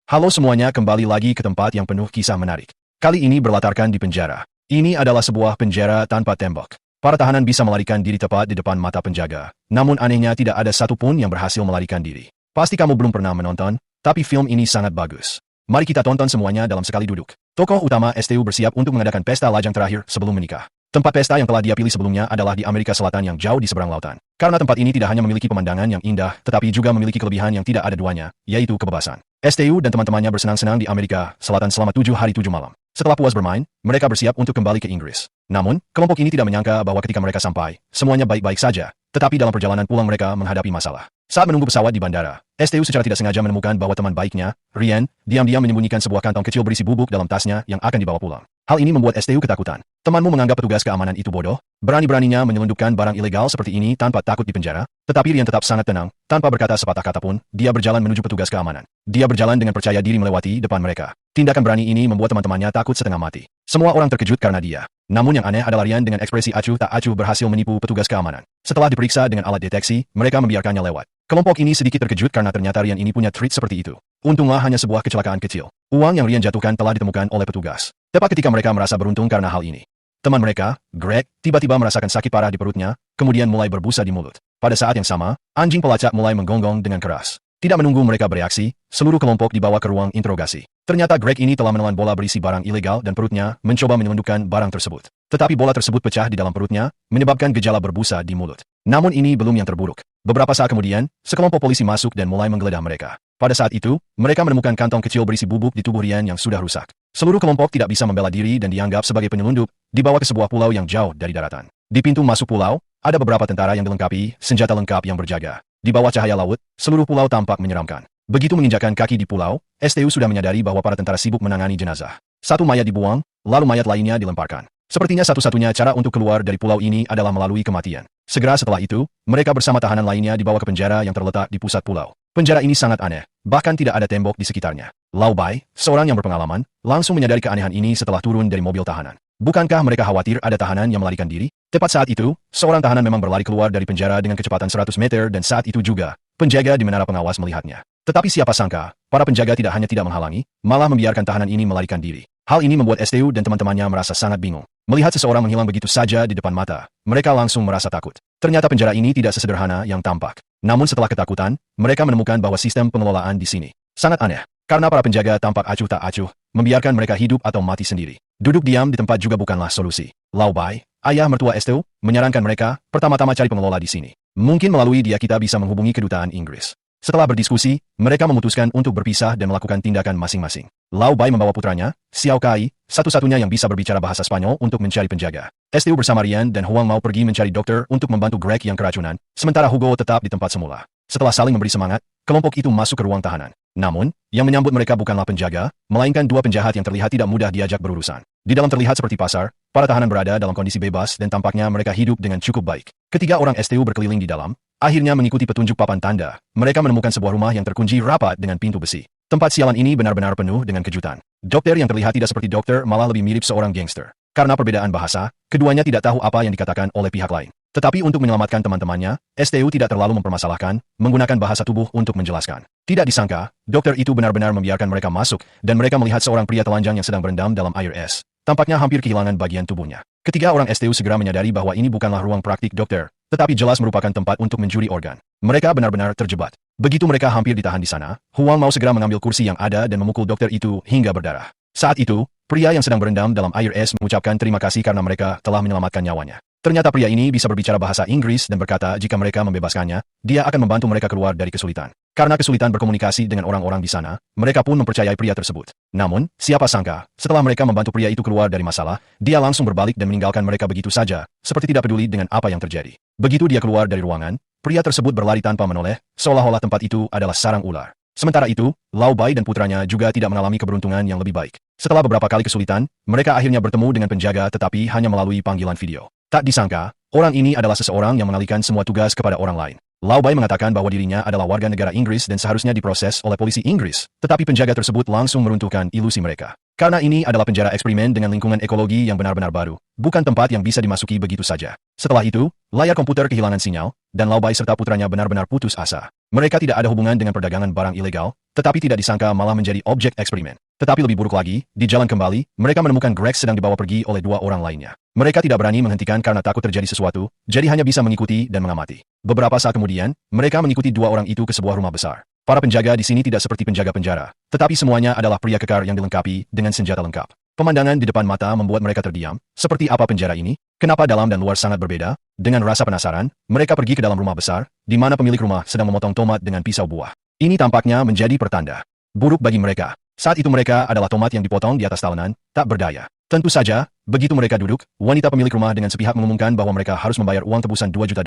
Halo semuanya, kembali lagi ke tempat yang penuh kisah menarik. Kali ini berlatarkan di penjara. Ini adalah sebuah penjara tanpa tembok. Para tahanan bisa melarikan diri tepat di depan mata penjaga. Namun anehnya tidak ada satupun yang berhasil melarikan diri. Pasti kamu belum pernah menonton, tapi film ini sangat bagus. Mari kita tonton semuanya dalam sekali duduk. Tokoh utama STU bersiap untuk mengadakan pesta lajang terakhir sebelum menikah. Tempat pesta yang telah dia pilih sebelumnya adalah di Amerika Selatan yang jauh di seberang lautan. Karena tempat ini tidak hanya memiliki pemandangan yang indah, tetapi juga memiliki kelebihan yang tidak ada duanya, yaitu kebebasan. STU dan teman-temannya bersenang-senang di Amerika Selatan selama 7 hari 7 malam. Setelah puas bermain, mereka bersiap untuk kembali ke Inggris. Namun, kelompok ini tidak menyangka bahwa ketika mereka sampai, semuanya baik-baik saja, tetapi dalam perjalanan pulang mereka menghadapi masalah. Saat menunggu pesawat di bandara, STU secara tidak sengaja menemukan bahwa teman baiknya, Ryan, diam-diam menyembunyikan sebuah kantong kecil berisi bubuk dalam tasnya yang akan dibawa pulang. Hal ini membuat STU ketakutan. Temanmu menganggap petugas keamanan itu bodoh, berani-beraninya menyelundupkan barang ilegal seperti ini tanpa takut di penjara, tetapi Ryan tetap sangat tenang, tanpa berkata sepatah kata pun, dia berjalan menuju petugas keamanan. Dia berjalan dengan percaya diri melewati depan mereka. Tindakan berani ini membuat teman-temannya takut setengah mati. Semua orang terkejut karena dia. Namun yang aneh adalah Ryan dengan ekspresi acuh tak acuh berhasil menipu petugas keamanan. Setelah diperiksa dengan alat deteksi, mereka membiarkannya lewat. Kelompok ini sedikit terkejut karena ternyata Ryan ini punya trik seperti itu. Untunglah hanya sebuah kecelakaan kecil. Uang yang Ryan jatuhkan telah ditemukan oleh petugas. Tepat ketika mereka merasa beruntung karena hal ini. Teman mereka, Greg, tiba-tiba merasakan sakit parah di perutnya, kemudian mulai berbusa di mulut. Pada saat yang sama, anjing pelacak mulai menggonggong dengan keras. Tidak menunggu mereka bereaksi, seluruh kelompok dibawa ke ruang interogasi. Ternyata Greg ini telah menelan bola berisi barang ilegal dan perutnya mencoba menyelundupkan barang tersebut. Tetapi bola tersebut pecah di dalam perutnya, menyebabkan gejala berbusa di mulut. Namun ini belum yang terburuk. Beberapa saat kemudian, sekelompok polisi masuk dan mulai menggeledah mereka. Pada saat itu, mereka menemukan kantong kecil berisi bubuk di tubuh Ryan yang sudah rusak. Seluruh kelompok tidak bisa membela diri dan dianggap sebagai penyelundup, dibawa ke sebuah pulau yang jauh dari daratan. Di pintu masuk pulau, ada beberapa tentara yang dilengkapi senjata lengkap yang berjaga. Di bawah cahaya laut, seluruh pulau tampak menyeramkan. Begitu menginjakkan kaki di pulau, STU sudah menyadari bahwa para tentara sibuk menangani jenazah. Satu mayat dibuang, lalu mayat lainnya dilemparkan. Sepertinya satu-satunya cara untuk keluar dari pulau ini adalah melalui kematian. Segera setelah itu, mereka bersama tahanan lainnya dibawa ke penjara yang terletak di pusat pulau. Penjara ini sangat aneh, bahkan tidak ada tembok di sekitarnya. Lau Bai, seorang yang berpengalaman, langsung menyadari keanehan ini setelah turun dari mobil tahanan. Bukankah mereka khawatir ada tahanan yang melarikan diri? Tepat saat itu, seorang tahanan memang berlari keluar dari penjara dengan kecepatan 100 meter dan saat itu juga, penjaga di menara pengawas melihatnya. Tetapi siapa sangka, para penjaga tidak hanya tidak menghalangi, malah membiarkan tahanan ini melarikan diri. Hal ini membuat STU dan teman-temannya merasa sangat bingung. Melihat seseorang menghilang begitu saja di depan mata, mereka langsung merasa takut. Ternyata penjara ini tidak sesederhana yang tampak. Namun setelah ketakutan, mereka menemukan bahwa sistem pengelolaan di sini sangat aneh. Karena para penjaga tampak acuh tak acuh, membiarkan mereka hidup atau mati sendiri. Duduk diam di tempat juga bukanlah solusi. Lau Bai, ayah mertua STU, menyarankan mereka, pertama-tama cari pengelola di sini. Mungkin melalui dia kita bisa menghubungi kedutaan Inggris. Setelah berdiskusi, mereka memutuskan untuk berpisah dan melakukan tindakan masing-masing. Lau Bai membawa putranya, Xiao Kai, satu-satunya yang bisa berbicara bahasa Spanyol untuk mencari penjaga. STU bersama Ryan dan Huang mau pergi mencari dokter untuk membantu Greg yang keracunan, sementara Hugo tetap di tempat semula. Setelah saling memberi semangat, kelompok itu masuk ke ruang tahanan. Namun, yang menyambut mereka bukanlah penjaga, melainkan dua penjahat yang terlihat tidak mudah diajak berurusan. Di dalam terlihat seperti pasar, para tahanan berada dalam kondisi bebas dan tampaknya mereka hidup dengan cukup baik. Ketiga orang STU berkeliling di dalam, akhirnya mengikuti petunjuk papan tanda. Mereka menemukan sebuah rumah yang terkunci rapat dengan pintu besi. Tempat sialan ini benar-benar penuh dengan kejutan. Dokter yang terlihat tidak seperti dokter malah lebih mirip seorang gangster. Karena perbedaan bahasa, keduanya tidak tahu apa yang dikatakan oleh pihak lain. Tetapi untuk menyelamatkan teman-temannya, STU tidak terlalu mempermasalahkan, menggunakan bahasa tubuh untuk menjelaskan. Tidak disangka, dokter itu benar-benar membiarkan mereka masuk, dan mereka melihat seorang pria telanjang yang sedang berendam dalam air es. Tampaknya hampir kehilangan bagian tubuhnya. Ketiga orang STU segera menyadari bahwa ini bukanlah ruang praktik dokter, tetapi jelas merupakan tempat untuk mencuri organ. Mereka benar-benar terjebak. Begitu mereka hampir ditahan di sana, Huang mau segera mengambil kursi yang ada dan memukul dokter itu hingga berdarah. Saat itu, pria yang sedang berendam dalam air es mengucapkan terima kasih karena mereka telah menyelamatkan nyawanya. Ternyata pria ini bisa berbicara bahasa Inggris dan berkata jika mereka membebaskannya, dia akan membantu mereka keluar dari kesulitan. Karena kesulitan berkomunikasi dengan orang-orang di sana, mereka pun mempercayai pria tersebut. Namun, siapa sangka, setelah mereka membantu pria itu keluar dari masalah, dia langsung berbalik dan meninggalkan mereka begitu saja, seperti tidak peduli dengan apa yang terjadi. Begitu dia keluar dari ruangan, pria tersebut berlari tanpa menoleh, seolah-olah tempat itu adalah sarang ular. Sementara itu, Lau Bai dan putranya juga tidak mengalami keberuntungan yang lebih baik. Setelah beberapa kali kesulitan, mereka akhirnya bertemu dengan penjaga tetapi hanya melalui panggilan video. Tak disangka, orang ini adalah seseorang yang mengalihkan semua tugas kepada orang lain. Lau Bai mengatakan bahwa dirinya adalah warga negara Inggris dan seharusnya diproses oleh polisi Inggris, tetapi penjaga tersebut langsung meruntuhkan ilusi mereka. Karena ini adalah penjara eksperimen dengan lingkungan ekologi yang benar-benar baru, bukan tempat yang bisa dimasuki begitu saja. Setelah itu, layar komputer kehilangan sinyal, dan Lau Bai serta putranya benar-benar putus asa. Mereka tidak ada hubungan dengan perdagangan barang ilegal, tetapi tidak disangka malah menjadi objek eksperimen. Tetapi lebih buruk lagi, di jalan kembali, mereka menemukan Greg sedang dibawa pergi oleh dua orang lainnya. Mereka tidak berani menghentikan karena takut terjadi sesuatu, jadi hanya bisa mengikuti dan mengamati. Beberapa saat kemudian, mereka mengikuti dua orang itu ke sebuah rumah besar. Para penjaga di sini tidak seperti penjaga penjara, tetapi semuanya adalah pria kekar yang dilengkapi dengan senjata lengkap. Pemandangan di depan mata membuat mereka terdiam. Seperti apa penjara ini? Kenapa dalam dan luar sangat berbeda? Dengan rasa penasaran, mereka pergi ke dalam rumah besar, di mana pemilik rumah sedang memotong tomat dengan pisau buah. Ini tampaknya menjadi pertanda buruk bagi mereka. Saat itu mereka adalah tomat yang dipotong di atas talenan, tak berdaya. Tentu saja, begitu mereka duduk, wanita pemilik rumah dengan sepihak mengumumkan bahwa mereka harus membayar uang tebusan $2 juta.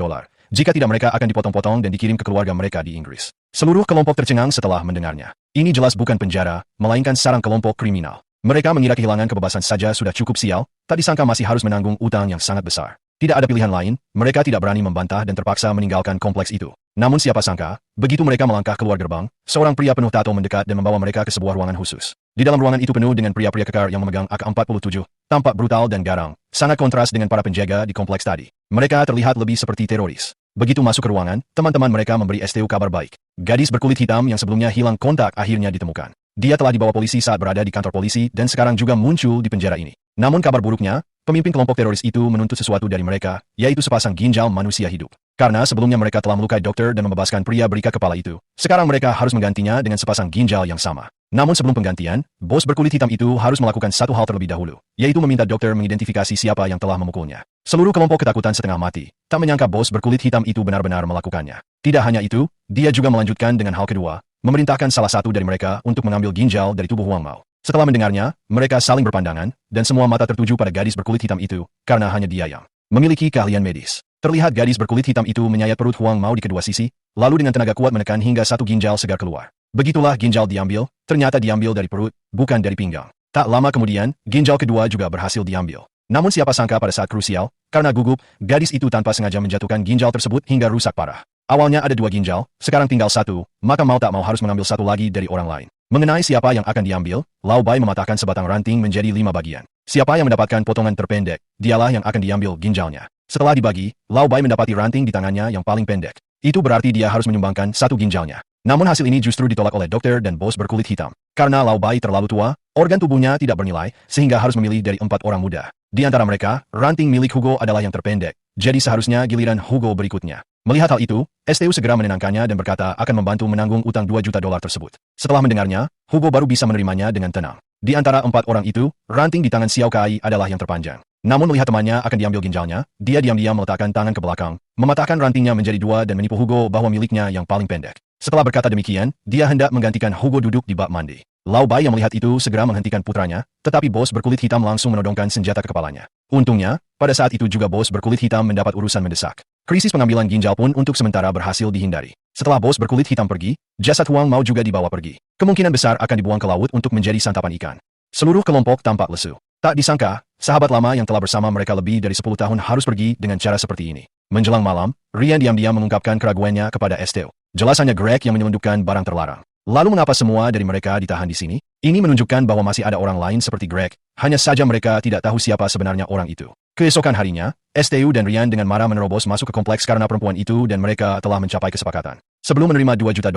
Jika tidak mereka akan dipotong-potong dan dikirim ke keluarga mereka di Inggris. Seluruh kelompok tercengang setelah mendengarnya. Ini jelas bukan penjara, melainkan sarang kelompok kriminal. Mereka mengira kehilangan kebebasan saja sudah cukup sial, tak disangka masih harus menanggung utang yang sangat besar. Tidak ada pilihan lain, mereka tidak berani membantah dan terpaksa meninggalkan kompleks itu. Namun siapa sangka, begitu mereka melangkah keluar gerbang, seorang pria penuh tato mendekat dan membawa mereka ke sebuah ruangan khusus. Di dalam ruangan itu penuh dengan pria-pria kekar yang memegang AK-47, tampak brutal dan garang, sangat kontras dengan para penjaga di kompleks tadi. Mereka terlihat lebih seperti teroris. Begitu masuk ke ruangan, teman-teman mereka memberi STU kabar baik. Gadis berkulit hitam yang sebelumnya hilang kontak akhirnya ditemukan. Dia telah dibawa polisi saat berada di kantor polisi dan sekarang juga muncul di penjara ini. Namun kabar buruknya, pemimpin kelompok teroris itu menuntut sesuatu dari mereka, yaitu sepasang ginjal manusia hidup. Karena sebelumnya mereka telah melukai dokter dan membebaskan pria berikat kepala itu. Sekarang mereka harus menggantinya dengan sepasang ginjal yang sama. Namun sebelum penggantian, bos berkulit hitam itu harus melakukan satu hal terlebih dahulu, yaitu meminta dokter mengidentifikasi siapa yang telah memukulnya. Seluruh kelompok ketakutan setengah mati. Tak menyangka bos berkulit hitam itu benar-benar melakukannya. Tidak hanya itu, dia juga melanjutkan dengan hal kedua, memerintahkan salah satu dari mereka untuk mengambil ginjal dari tubuh Huang Mao. Setelah mendengarnya, mereka saling berpandangan, dan semua mata tertuju pada gadis berkulit hitam itu, karena hanya dia yang memiliki keahlian medis. Terlihat gadis berkulit hitam itu menyayat perut Huang Mao di kedua sisi, lalu dengan tenaga kuat menekan hingga satu ginjal segar keluar. Begitulah ginjal diambil, ternyata diambil dari perut, bukan dari pinggang. Tak lama kemudian, ginjal kedua juga berhasil diambil. Namun siapa sangka pada saat krusial, karena gugup, gadis itu tanpa sengaja menjatuhkan ginjal tersebut hingga rusak parah. Awalnya ada 2 ginjal, sekarang tinggal 1, maka mau tak mau harus mengambil 1 lagi dari orang lain. Mengenai siapa yang akan diambil, Lao Bai mematahkan sebatang ranting menjadi 5 bagian. Siapa yang mendapatkan potongan terpendek, dialah yang akan diambil ginjalnya. Setelah dibagi, Lao Bai mendapati ranting di tangannya yang paling pendek. Itu berarti dia harus menyumbangkan 1 ginjalnya. Namun hasil ini justru ditolak oleh dokter dan bos berkulit hitam. Karena Lao Bai terlalu tua, organ tubuhnya tidak bernilai, sehingga harus memilih dari 4 orang muda. Di antara mereka, ranting milik Hugo adalah yang terpendek, jadi seharusnya giliran Hugo berikutnya. Melihat hal itu, STU segera menenangkannya dan berkata akan membantu menanggung utang $2 juta tersebut. Setelah mendengarnya, Hugo baru bisa menerimanya dengan tenang. Di antara 4 orang itu, ranting di tangan Xiao Kai adalah yang terpanjang. Namun melihat temannya akan diambil ginjalnya, dia diam-diam meletakkan tangan ke belakang, mematahkan rantingnya menjadi 2 dan menipu Hugo bahwa miliknya yang paling pendek. Setelah berkata demikian, dia hendak menggantikan Hugo duduk di bak mandi. Lao Bai yang melihat itu segera menghentikan putranya, tetapi bos berkulit hitam langsung menodongkan senjata ke kepalanya. Untungnya, pada saat itu juga bos berkulit hitam mendapat urusan mendesak. Krisis pengambilan ginjal pun untuk sementara berhasil dihindari. Setelah bos berkulit hitam pergi, jasad Huang Mao juga dibawa pergi. Kemungkinan besar akan dibuang ke laut untuk menjadi santapan ikan. Seluruh kelompok tampak lesu. Tak disangka, sahabat lama yang telah bersama mereka lebih dari 10 tahun harus pergi dengan cara seperti ini. Menjelang malam, Rian diam-diam mengungkapkan keraguannya kepada STU. Jelas hanya Greg yang menyelundupkan barang terlarang. Lalu mengapa semua dari mereka ditahan di sini? Ini menunjukkan bahwa masih ada orang lain seperti Greg, hanya saja mereka tidak tahu siapa sebenarnya orang itu. Keesokan harinya, STU dan Rian dengan marah menerobos masuk ke kompleks karena perempuan itu dan mereka telah mencapai kesepakatan. Sebelum menerima $2 juta,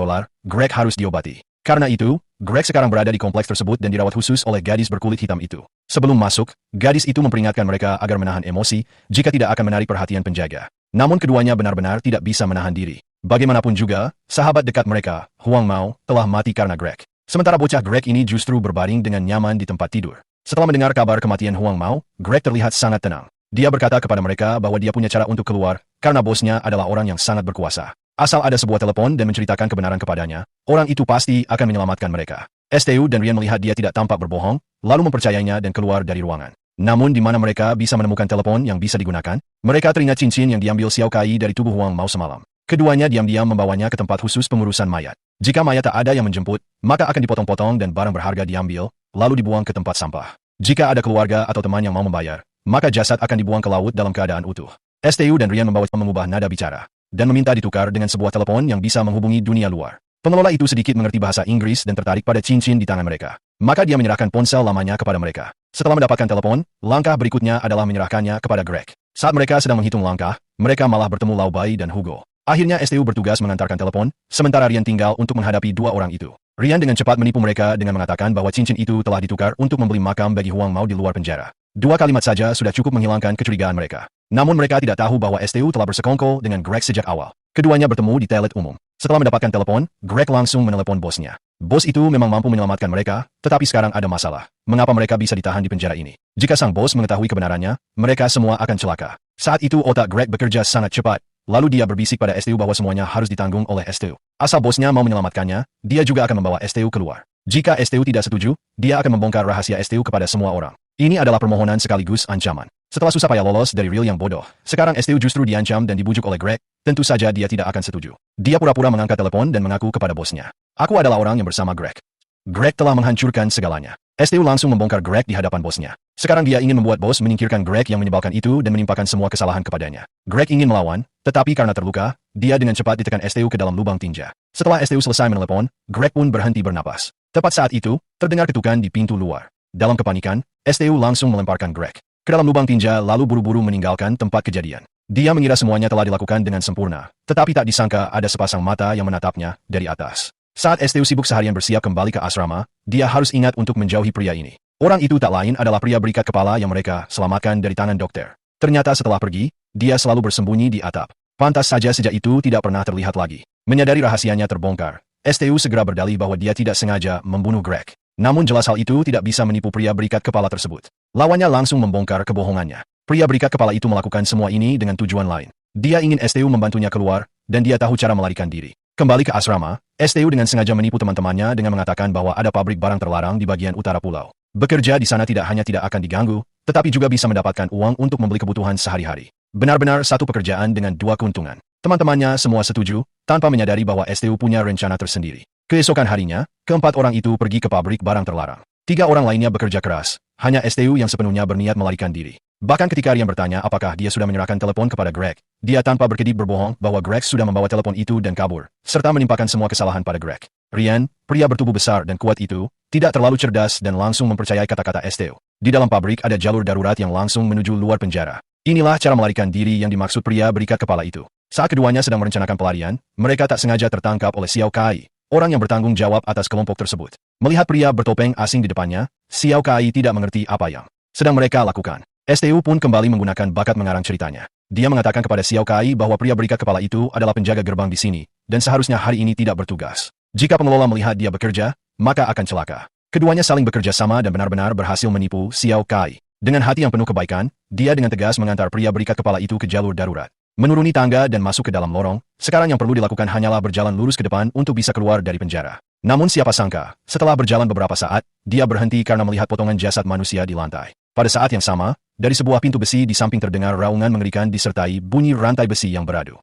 Greg harus diobati. Karena itu, Greg sekarang berada di kompleks tersebut dan dirawat khusus oleh gadis berkulit hitam itu. Sebelum masuk, gadis itu memperingatkan mereka agar menahan emosi jika tidak akan menarik perhatian penjaga. Namun keduanya benar-benar tidak bisa menahan diri. Bagaimanapun juga, sahabat dekat mereka, Huang Mao, telah mati karena Greg. Sementara bocah Greg ini justru berbaring dengan nyaman di tempat tidur. Setelah mendengar kabar kematian Huang Mao, Greg terlihat sangat tenang. Dia berkata kepada mereka bahwa dia punya cara untuk keluar, karena bosnya adalah orang yang sangat berkuasa. Asal ada sebuah telepon dan menceritakan kebenaran kepadanya, orang itu pasti akan menyelamatkan mereka. STU dan Rian melihat dia tidak tampak berbohong, lalu mempercayainya dan keluar dari ruangan. Namun di mana mereka bisa menemukan telepon yang bisa digunakan? Mereka teringat cincin yang diambil Xiao Kai dari tubuh Huang Mao semalam. Keduanya diam-diam membawanya ke tempat khusus pengurusan mayat. Jika mayat tak ada yang menjemput, maka akan dipotong-potong dan barang berharga diambil, lalu dibuang ke tempat sampah. Jika ada keluarga atau teman yang mau membayar, maka jasad akan dibuang ke laut dalam keadaan utuh. STU dan Rian mengubah nada bicara, dan meminta ditukar dengan sebuah telepon yang bisa menghubungi dunia luar. Pengelola itu sedikit mengerti bahasa Inggris dan tertarik pada cincin di tangan mereka. Maka dia menyerahkan ponsel lamanya kepada mereka. Setelah mendapatkan telepon, langkah berikutnya adalah menyerahkannya kepada Greg. Saat mereka sedang menghitung langkah, mereka malah bertemu Lao Bai dan Hugo. Akhirnya STU bertugas mengantarkan telepon, sementara Rian tinggal untuk menghadapi dua orang itu. Rian dengan cepat menipu mereka dengan mengatakan bahwa cincin itu telah ditukar untuk membeli makam bagi Huang Mao di luar penjara. Dua kalimat saja sudah cukup menghilangkan kecurigaan mereka. Namun mereka tidak tahu bahwa STU telah bersekongkol dengan Greg sejak awal. Keduanya bertemu di toilet umum. Setelah mendapatkan telepon, Greg langsung menelepon bosnya. Bos itu memang mampu menyelamatkan mereka, tetapi sekarang ada masalah. Mengapa mereka bisa ditahan di penjara ini? Jika sang bos mengetahui kebenarannya, mereka semua akan celaka. Saat itu otak Greg bekerja sangat cepat. Lalu dia berbisik pada STU bahwa semuanya harus ditanggung oleh STU. Asal bosnya mau menyelamatkannya, dia juga akan membawa STU keluar. Jika STU tidak setuju, dia akan membongkar rahasia STU kepada semua orang. Ini adalah permohonan sekaligus ancaman. Setelah susah payah lolos dari Real yang bodoh, sekarang STU justru diancam dan dibujuk oleh Greg. Tentu saja dia tidak akan setuju. Dia pura-pura mengangkat telepon dan mengaku kepada bosnya. Aku adalah orang yang bersama Greg. Greg telah menghancurkan segalanya. STU langsung membongkar Greg di hadapan bosnya. Sekarang dia ingin membuat bos menyingkirkan Greg yang menyebalkan itu dan menimpakan semua kesalahan kepadanya. Greg ingin melawan, tetapi karena terluka, dia dengan cepat ditekan STU ke dalam lubang tinja. Setelah STU selesai menelepon, Greg pun berhenti bernapas. Tepat saat itu, terdengar ketukan di pintu luar. Dalam kepanikan, STU langsung melemparkan Greg ke dalam lubang tinja lalu buru-buru meninggalkan tempat kejadian. Dia mengira semuanya telah dilakukan dengan sempurna, tetapi tak disangka ada sepasang mata yang menatapnya dari atas. Saat STU sibuk seharian bersiap kembali ke asrama, dia harus ingat untuk menjauhi pria ini. Orang itu tak lain adalah pria berikat kepala yang mereka selamatkan dari tangan dokter. Ternyata setelah pergi, dia selalu bersembunyi di atap. Pantas saja sejak itu tidak pernah terlihat lagi. Menyadari rahasianya terbongkar, STU segera berdalih bahwa dia tidak sengaja membunuh Greg. Namun jelas hal itu tidak bisa menipu pria berikat kepala tersebut. Lawannya langsung membongkar kebohongannya. Pria berikat kepala itu melakukan semua ini dengan tujuan lain. Dia ingin STU membantunya keluar, dan dia tahu cara melarikan diri. Kembali ke asrama, STU dengan sengaja menipu teman-temannya dengan mengatakan bahwa ada pabrik barang terlarang di bagian utara pulau. Bekerja di sana tidak hanya tidak akan diganggu, tetapi juga bisa mendapatkan uang untuk membeli kebutuhan sehari-hari. Benar-benar satu pekerjaan dengan dua keuntungan. Teman-temannya semua setuju, tanpa menyadari bahwa STU punya rencana tersendiri. Keesokan harinya, keempat orang itu pergi ke pabrik barang terlarang. 3 orang lainnya bekerja keras, hanya STU yang sepenuhnya berniat melarikan diri. Bahkan ketika Rian bertanya apakah dia sudah menyerahkan telepon kepada Greg, dia tanpa berkedip berbohong bahwa Greg sudah membawa telepon itu dan kabur, serta menimpakan semua kesalahan pada Greg. Rian, pria bertubuh besar dan kuat itu, tidak terlalu cerdas dan langsung mempercayai kata-kata STU. Di dalam pabrik ada jalur darurat yang langsung menuju luar penjara. Inilah cara melarikan diri yang dimaksud pria berikat kepala itu. Saat keduanya sedang merencanakan pelarian, mereka tak sengaja tertangkap oleh Xiao Kai, orang yang bertanggung jawab atas kelompok tersebut. Melihat pria bertopeng asing di depannya, Xiao Kai tidak mengerti apa yang sedang mereka lakukan. STU pun kembali menggunakan bakat mengarang ceritanya. Dia mengatakan kepada Xiao Kai bahwa pria berikat kepala itu adalah penjaga gerbang di sini, dan seharusnya hari ini tidak bertugas. Jika pengelola melihat dia bekerja, maka akan celaka. Keduanya saling bekerja sama dan benar-benar berhasil menipu Xiao Kai. Dengan hati yang penuh kebaikan, dia dengan tegas mengantar pria berikat kepala itu ke jalur darurat. Menuruni tangga dan masuk ke dalam lorong, sekarang yang perlu dilakukan hanyalah berjalan lurus ke depan untuk bisa keluar dari penjara. Namun siapa sangka, setelah berjalan beberapa saat, dia berhenti karena melihat potongan jasad manusia di lantai. Pada saat yang sama, dari sebuah pintu besi di samping terdengar raungan mengerikan disertai bunyi rantai besi yang beradu.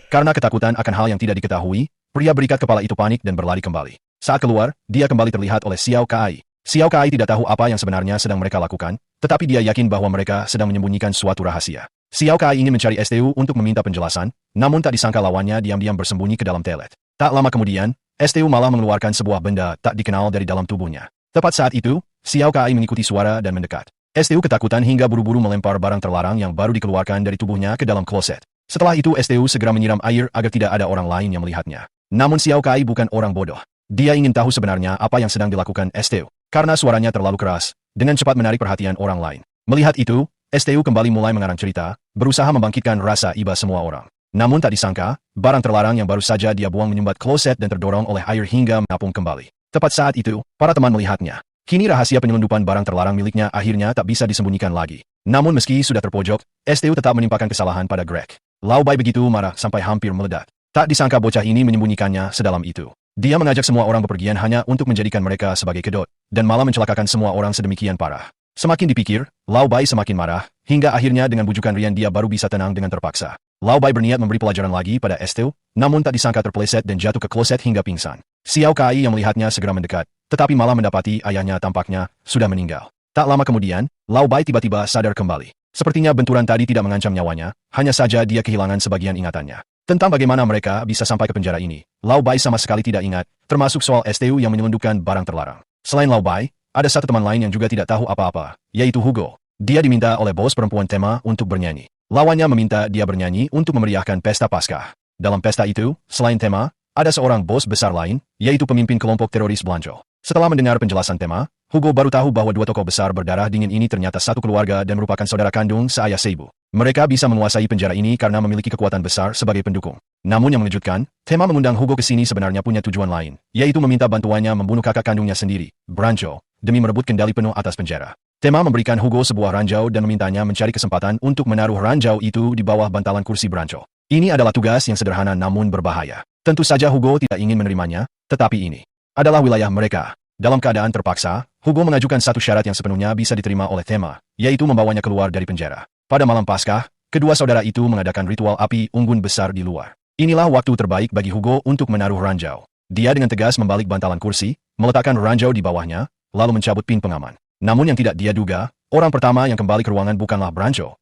Karena ketakutan akan hal yang tidak diketahui, pria berikat kepala itu panik dan berlari kembali. Saat keluar, dia kembali terlihat oleh Xiao Kai. Xiao Kai tidak tahu apa yang sebenarnya sedang mereka lakukan, tetapi dia yakin bahwa mereka sedang menyembunyikan suatu rahasia. Xiao Kai ingin mencari STU untuk meminta penjelasan, namun tak disangka lawannya diam-diam bersembunyi ke dalam toilet. Tak lama kemudian, STU malah mengeluarkan sebuah benda tak dikenal dari dalam tubuhnya. Tepat saat itu, Xiao Kai mengikuti suara dan mendekat. STU ketakutan hingga buru-buru melempar barang terlarang yang baru dikeluarkan dari tubuhnya ke dalam kloset. Setelah itu STU segera menyiram air agar tidak ada orang lain yang melihatnya. Namun Xiao Kai bukan orang bodoh. Dia ingin tahu sebenarnya apa yang sedang dilakukan STU. Karena suaranya terlalu keras, dengan cepat menarik perhatian orang lain. Melihat itu, STU kembali mulai mengarang cerita, berusaha membangkitkan rasa iba semua orang. Namun tak disangka, barang terlarang yang baru saja dia buang menyumbat kloset dan terdorong oleh air hingga mengapung kembali. Tepat saat itu, para teman melihatnya. Kini rahasia penyelundupan barang terlarang miliknya akhirnya tak bisa disembunyikan lagi. Namun meski sudah terpojok, STU tetap menimpakan kesalahan pada Greg. Lao Bai begitu marah sampai hampir meledak. Tak disangka bocah ini menyembunyikannya sedalam itu. Dia mengajak semua orang bepergian hanya untuk menjadikan mereka sebagai kedot, dan malah mencelakakan semua orang sedemikian parah. Semakin dipikir, Lao Bai semakin marah, hingga akhirnya dengan bujukan Rian dia baru bisa tenang dengan terpaksa. Lao Bai berniat memberi pelajaran lagi pada STU, namun tak disangka terpeleset dan jatuh ke kloset hingga pingsan. Xiao Kai yang melihatnya segera mendekat, tetapi malah mendapati ayahnya tampaknya sudah meninggal. Tak lama kemudian, Lao Bai tiba-tiba sadar kembali. Sepertinya benturan tadi tidak mengancam nyawanya, hanya saja dia kehilangan sebagian ingatannya. Tentang bagaimana mereka bisa sampai ke penjara ini, Lao Bai sama sekali tidak ingat, termasuk soal STU yang menyelundupkan barang terlarang. Selain Lao Bai, ada satu teman lain yang juga tidak tahu apa-apa, yaitu Hugo. Dia diminta oleh bos perempuan Tema untuk bernyanyi. Lawannya meminta dia bernyanyi untuk memeriahkan pesta Paskah. Dalam pesta itu, selain tema, ada seorang bos besar lain, yaitu pemimpin kelompok teroris Blanco. Setelah mendengar penjelasan tema, Hugo baru tahu bahwa dua tokoh besar berdarah dingin ini ternyata satu keluarga dan merupakan saudara kandung seayah seibu. Mereka bisa menguasai penjara ini karena memiliki kekuatan besar sebagai pendukung. Namun yang mengejutkan, tema mengundang Hugo ke sini sebenarnya punya tujuan lain, yaitu meminta bantuannya membunuh kakak kandungnya sendiri, Brancho, demi merebut kendali penuh atas penjara. Tema memberikan Hugo sebuah ranjau dan memintanya mencari kesempatan untuk menaruh ranjau itu di bawah bantalan kursi Brancho. Ini adalah tugas yang sederhana namun berbahaya. Tentu saja Hugo tidak ingin menerimanya, tetapi ini adalah wilayah mereka. Dalam keadaan terpaksa, Hugo mengajukan satu syarat yang sepenuhnya bisa diterima oleh tema, yaitu membawanya keluar dari penjara. Pada malam Paskah, kedua saudara itu mengadakan ritual api unggun besar di luar. Inilah waktu terbaik bagi Hugo untuk menaruh ranjau. Dia dengan tegas membalik bantalan kursi, meletakkan ranjau di bawahnya, lalu mencabut pin pengaman. Namun yang tidak dia duga, orang pertama yang kembali ke ruangan bukanlah Brancho.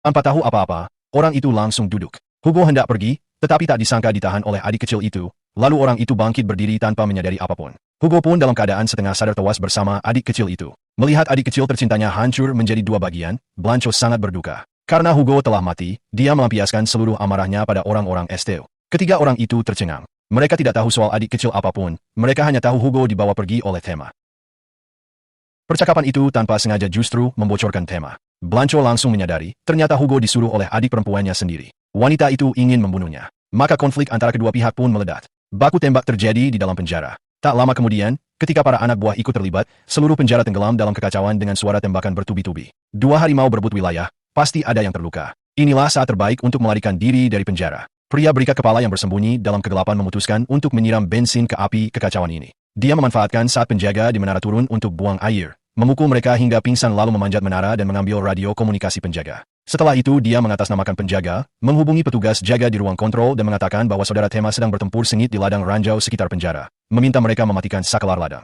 Tanpa tahu apa-apa, orang itu langsung duduk. Hugo hendak pergi, tetapi tak disangka ditahan oleh adik kecil itu, lalu orang itu bangkit berdiri tanpa menyadari apapun. Hugo pun dalam keadaan setengah sadar tewas bersama adik kecil itu. Melihat adik kecil tercintanya hancur menjadi dua bagian, Blanco sangat berduka. Karena Hugo telah mati, dia melampiaskan seluruh amarahnya pada orang-orang Esteu. Ketiga orang itu tercengang. Mereka tidak tahu soal adik kecil apapun, mereka hanya tahu Hugo dibawa pergi oleh tema. Percakapan itu tanpa sengaja justru membocorkan tema. Blanco langsung menyadari, ternyata Hugo disuruh oleh adik perempuannya sendiri. Wanita itu ingin membunuhnya. Maka konflik antara kedua pihak pun meledak. Baku tembak terjadi di dalam penjara. Tak lama kemudian, ketika para anak buah ikut terlibat, seluruh penjara tenggelam dalam kekacauan dengan suara tembakan bertubi-tubi. Dua harimau berebut wilayah, pasti ada yang terluka. Inilah saat terbaik untuk melarikan diri dari penjara. Pria berikat kepala yang bersembunyi dalam kegelapan memutuskan untuk menyiram bensin ke api kekacauan ini. Dia memanfaatkan saat penjaga di menara turun untuk buang air, memukul mereka hingga pingsan lalu memanjat menara dan mengambil radio komunikasi penjaga. Setelah itu dia mengatasnamakan penjaga, menghubungi petugas jaga di ruang kontrol dan mengatakan bahwa saudara Tema sedang bertempur sengit di ladang ranjau sekitar penjara, meminta mereka mematikan saklar ladang.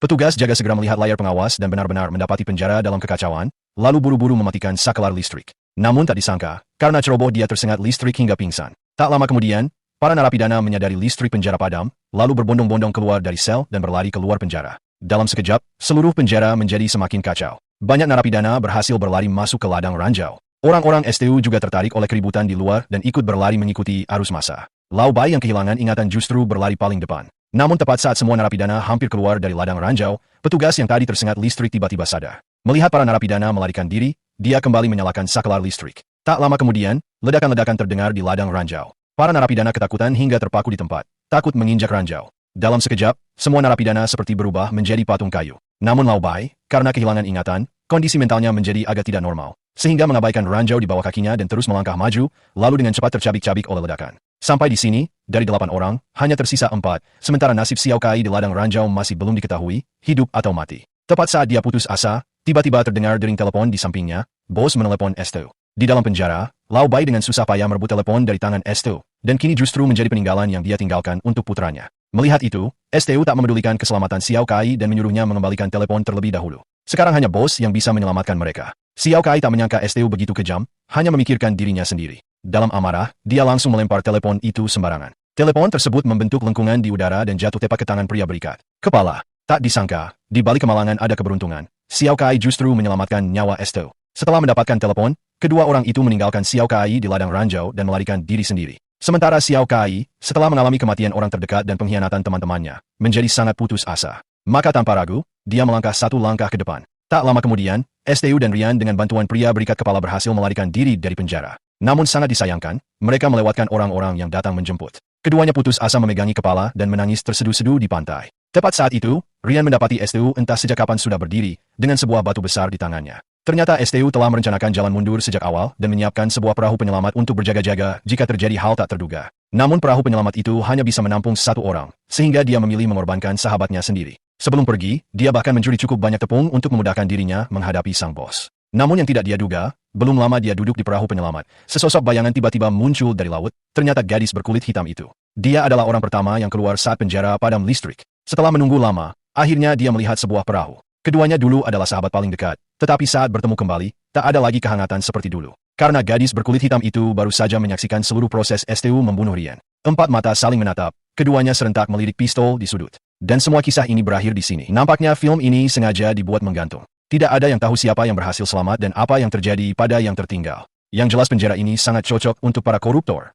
Petugas jaga segera melihat layar pengawas dan benar-benar mendapati penjara dalam kekacauan, lalu buru-buru mematikan saklar listrik. Namun tak disangka, karena ceroboh dia tersengat listrik hingga pingsan. Tak lama kemudian, para narapidana menyadari listrik penjara padam, lalu berbondong-bondong keluar dari sel dan berlari keluar penjara. Dalam sekejap, seluruh penjara menjadi semakin kacau. Banyak narapidana berhasil berlari masuk ke ladang ranjau. Orang-orang STU juga tertarik oleh keributan di luar dan ikut berlari mengikuti arus massa. Lau Bai yang kehilangan ingatan justru berlari paling depan. Namun tepat saat semua narapidana hampir keluar dari ladang ranjau, petugas yang tadi tersengat listrik tiba-tiba sadar. Melihat para narapidana melarikan diri, dia kembali menyalakan saklar listrik. Tak lama kemudian, ledakan-ledakan terdengar di ladang ranjau. Para narapidana ketakutan hingga terpaku di tempat, takut menginjak ranjau. Dalam sekejap, semua narapidana seperti berubah menjadi patung kayu. Namun Lau Bai, karena kehilangan ingatan, kondisi mentalnya menjadi agak tidak normal, sehingga mengabaikan ranjau di bawah kakinya dan terus melangkah maju, lalu dengan cepat tercabik-cabik oleh ledakan. Sampai di sini, dari 8 orang, hanya tersisa 4, sementara nasib Xiao Kai di ladang ranjau masih belum diketahui, hidup atau mati. Tepat saat dia putus asa, tiba-tiba terdengar dering telepon di sampingnya, bos menelepon Esteu. Di dalam penjara, Lau Bai dengan susah payah merebut telepon dari tangan Esteu, dan kini justru menjadi peninggalan yang dia tinggalkan untuk putranya. Melihat itu, Esteu tak memedulikan keselamatan Xiao Kai dan menyuruhnya mengembalikan telepon terlebih dahulu. Sekarang hanya bos yang bisa menyelamatkan mereka. Xiao Kai tak menyangka Esteu begitu kejam, hanya memikirkan dirinya sendiri. Dalam amarah, dia langsung melempar telepon itu sembarangan. Telepon tersebut membentuk lengkungan di udara dan jatuh tepat ke tangan pria berikat kepala. Tak disangka, di balik kemalangan ada keberuntungan. Xiao Kai justru menyelamatkan nyawa Esteu. Setelah mendapatkan telepon, kedua orang itu meninggalkan Xiao Kai di ladang ranjau dan melarikan diri sendiri. Sementara Xiao Kai, setelah mengalami kematian orang terdekat dan pengkhianatan teman-temannya, menjadi sangat putus asa. Maka tanpa ragu, dia melangkah satu langkah ke depan. Tak lama kemudian, Esteu dan Rian dengan bantuan pria berikat kepala berhasil melarikan diri dari penjara. Namun sangat disayangkan, mereka melewatkan orang-orang yang datang menjemput. Keduanya putus asa memegangi kepala dan menangis terseduh-seduh di pantai. Tepat saat itu, Rian mendapati Esteu entah sejak kapan sudah berdiri, dengan sebuah batu besar di tangannya. Ternyata Esteu telah merencanakan jalan mundur sejak awal dan menyiapkan sebuah perahu penyelamat untuk berjaga-jaga jika terjadi hal tak terduga. Namun perahu penyelamat itu hanya bisa menampung satu orang, sehingga dia memilih mengorbankan sahabatnya sendiri. Sebelum pergi, dia bahkan mencuri cukup banyak tepung untuk memudahkan dirinya menghadapi sang bos. Namun yang tidak dia duga, belum lama dia duduk di perahu penyelamat, sesosok bayangan tiba-tiba muncul dari laut, ternyata gadis berkulit hitam itu. Dia adalah orang pertama yang keluar saat penjara padam listrik. Setelah menunggu lama, akhirnya dia melihat sebuah perahu. Keduanya dulu adalah sahabat paling dekat, tetapi saat bertemu kembali, tak ada lagi kehangatan seperti dulu. Karena gadis berkulit hitam itu baru saja menyaksikan seluruh proses Esteu membunuh Rian. Empat mata saling menatap, keduanya serentak melirik pistol di sudut. Dan semua kisah ini berakhir di sini. Nampaknya film ini sengaja dibuat menggantung. Tidak ada yang tahu siapa yang berhasil selamat dan apa yang terjadi pada yang tertinggal. Yang jelas penjara ini sangat cocok untuk para koruptor.